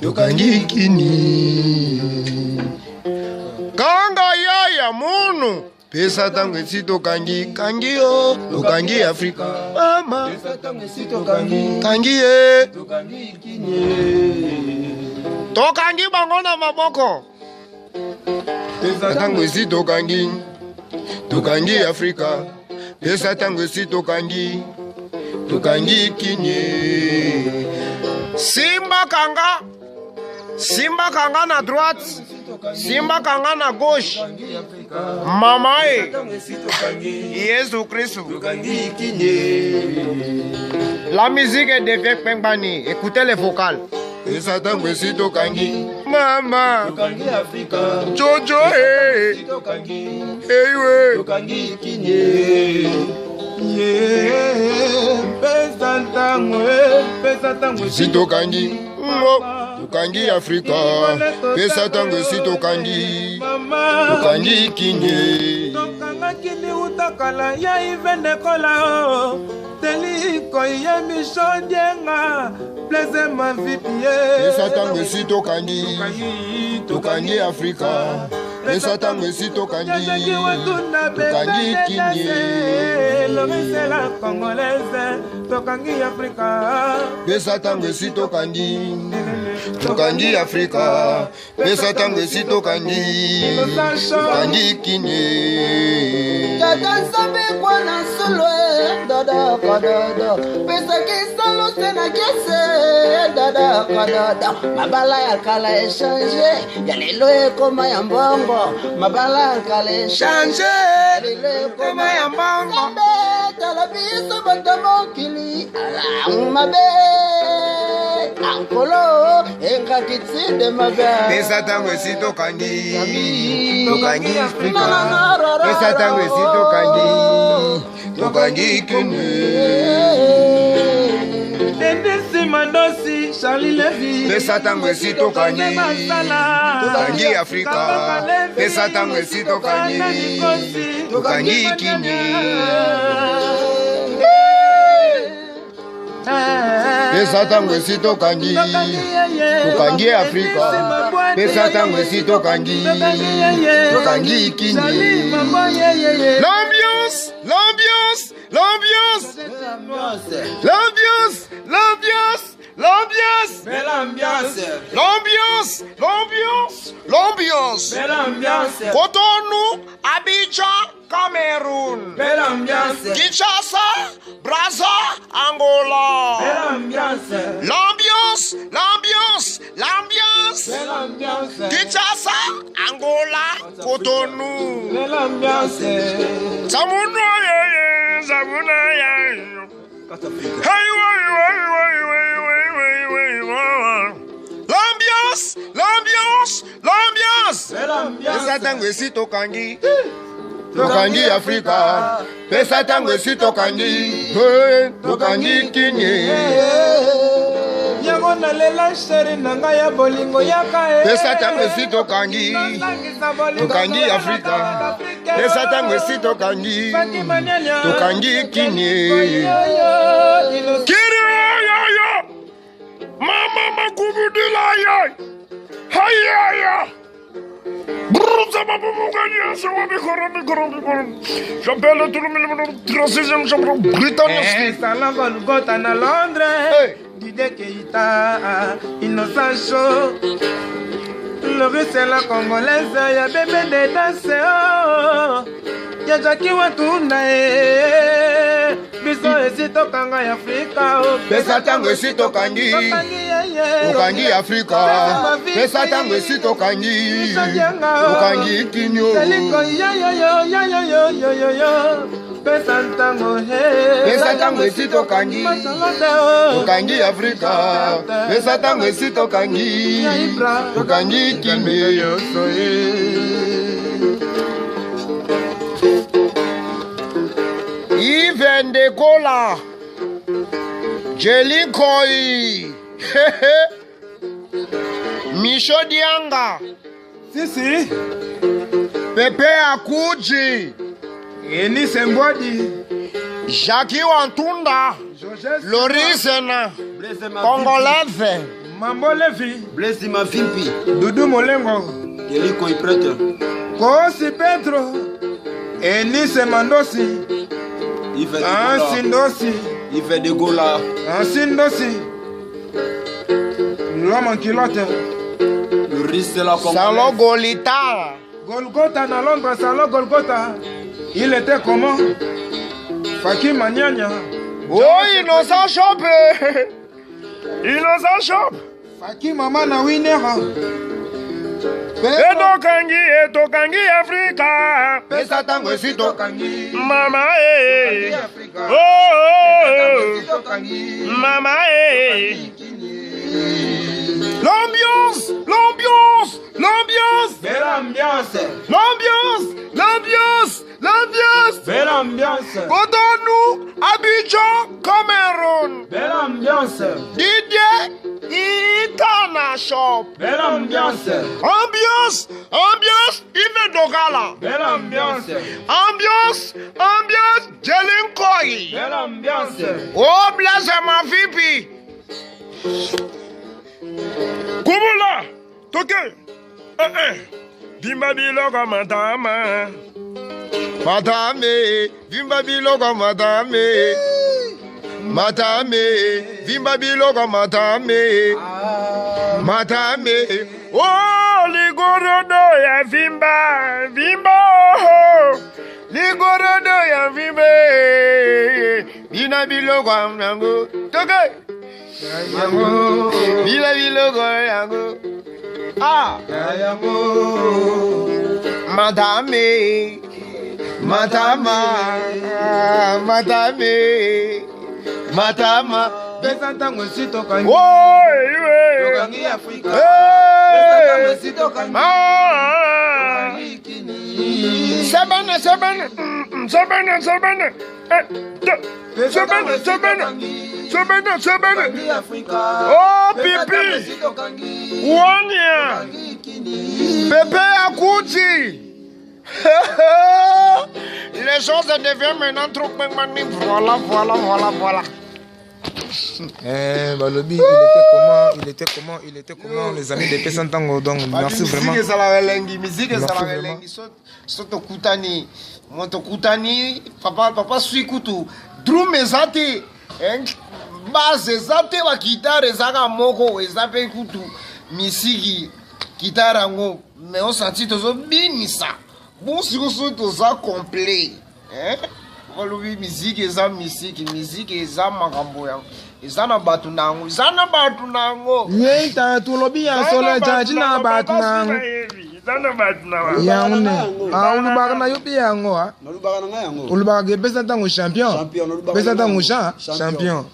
tokangi kini kanga ya munu pesa tangu si tokangi kangi yo tokangi Afrika mama pesa tangu si tokangi kangi ye tokangi kini tokangi bangona maboko pesa tangu si tokangi tokangi Afrika pesa tangu si tokangi kini Simba kanga na droite Simba kanga na gauche Mama Yesu Christ. La musique est de Vieux Pengbani. Écoutez les vocales. Et Satan si tokangi Mama Jojo hey we tokangi kinye pesa tango si tokangi tokangi Afrika pesa tango si tokangi kinye tokanga kini utakala ya ivende kola o teliko ya misonjenga plaisir ma vipie pesa tango si tokangi Afrika pesa tango si tokangi kinye lomisela congolaise tokangi Afrika pesa tango si tokangi Afrika pesa tango si tokangi kinye tata nsambe kwa na sulwe dada kadada pesa kisalo tena kese dada kadada mabala ya kala echange ya lelo ekoma ya mbongo mabala ya kala echange lelo ekoma ya mbongo tala biso batamokili ala mabe ankolo enga kitsinde mabe pesa tango si tokangi Afrika pesa tango si tokangi kini Endesi Mandosi Charlie Levy pesa tango si tokangi Afrika pesa tango si tokangi kini pesa tango si tokangi Afrika pesa tango si tokangi kini l'ambiance Cotonou Abidjan Cameroun Kinshasa Brazza Angola l'ambiance Kinshasa Angola Cotonou Zamuna hey l'ambiance pesa tango si tokangi Afrika pesa tango si tokangi kinye yango nalela sheri nanga ya bolingo yaka pesa tango si tokangi Afrika pesa tango si tokangi kinye mama makubudila ya hayaya j'appelle tout le monde 36e chambre britannique Salam Golgotha na Londres Dide Keita Innocent Show le russe et la congolaise ya bébé de danse ya Jackie Watunda biso esi tokanga ya Afrika pesa tango esi tokangi Afrika pesa tango esi tokangi kinyo pesa tango esi tokangi Afrika pesa tango esi tokangi kinyo Yves Ndekola Jelikoi Micho Dianga si Pepe Akuji Eni Sembodi Jackie Wantunda Lorisena Congolaise Mambo Levi. Blessy ma fimpi. Doudou Molengo. Yeliko est prêtre. Kosi Pedro. Enise Mandosi. Il fait des Ansindosi. Il fait des gola. Ansindosi. L'homme en culotte. Le riz c'est la congolaise. Salon Golita. Golgotha dans Londres, salon Golgotha. Il était comment? Faki Manianya. Oh, innocent shop. Innocent shop. Faki Mama na winner. Etokangi Africa. Pesa tango esito kangi. Mama Africa. Oh. Kangi. Mama L'ambiance, l'ambiance, l'ambiance. Belle ambiance. L'ambiance, l'ambiance, l'ambiance. Belle ambiance. Cotonou, Abidjan, Cameroun. Belle ambiance. Didier, Itana Shop. Belle ambiance. Ambiance, ambiance, Yves Dogala. Belle ambiance. Ambiance, ambiance, Jelinkoy. Belle ambiance. Oh, bless ma vipi. Kubula, toke. Vimba biloga madame. Madame, vimba biloga madame. Madame, vimba biloga madame. Madame, oh, ligorodo ya vimba, vimba. Ligorodo ya vimba. Vina biloga nango. Toke. Bila bilogo yango. Ah, madame, madama, madame, madama. Pesa tango esito kangi. Oh, Kangi Africa. hey, Tango esito kangi. ah, sabana, sabana, sabana, sabana, sabana, sabana. Sebene, sebene. Oh, pipi. Wanya. Bébé Akouti. Les choses deviennent maintenant trop magnifiques. Voilà, voilà, voilà, voilà. Balobi, il était comment les amis de Pesantango. Donc, merci vraiment. Musique salalengi, musique salalengi. Soto kutani, moto kutani, papa sui kutu. Drum ezate. Base ezate wa guitare ezaka moko ezape kutu misiki guitare yango mais on senti tozo binisa bon sikoso toza complet olobi musique eza musique eza makambo yango eza na batu nango Nyeta tulobi ya solo jaji na batu nango yango ne ulubaka na yopi yango ha ulubaka ke Pesantango champion Pesantango champion